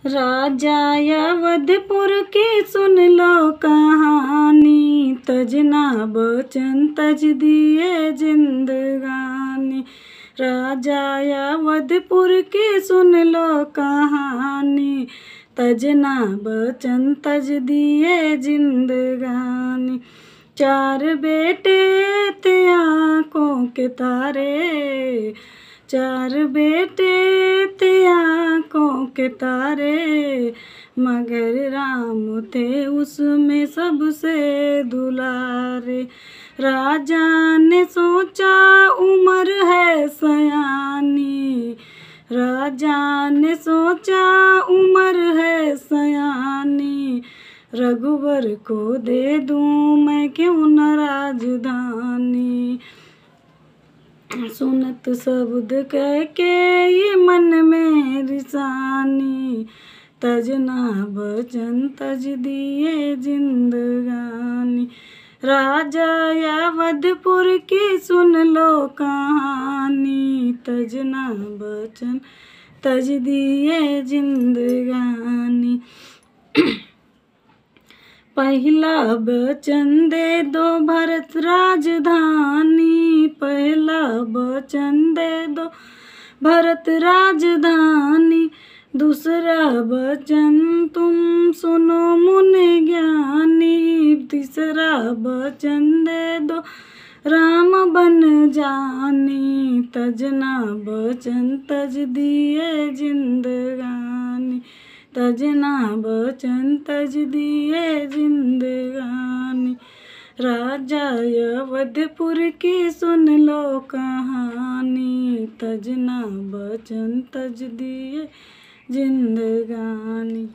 राजा अवधपुर की सुन लो कहानी, तजना बचन तज दिए जिंदगानी। राजा अवधपुर की सुन लो कहानी, तजना बचन तज दिए जिंदगानी। चार बेटे थे आँखों के तारे, चार बेटे थे आँखों के तारे, मगर राम थे उसमें सबसे दुलारे। राजा ने सोचा उम्र है सयानी, राजा ने सोचा उम्र है सयानी, रघुवर को दे दूं मैं क्यों न राजधानी। सुनत शब्द कह के ये मन में रिसानी, तजना बचन तज दिए जिंदगानी। राजा अवधपुर की सुन लो कहानी, तजना बचन तज दिए जिंदगानी। पहला वचन दे दो भरत राजधानी, पहला वचन दे दो भरत राजधानी, दूसरा वचन तुम सुनो मुनि ज्ञानी, तीसरा वचन दे दो राम बन जानी, तजना वचन तज दिए जिंदगानी, तजना वचन तज दिए जिंदगानी। राजा अवधपुर की सुन लो कहानी, तजना वचन तज दिए जिंदगानी।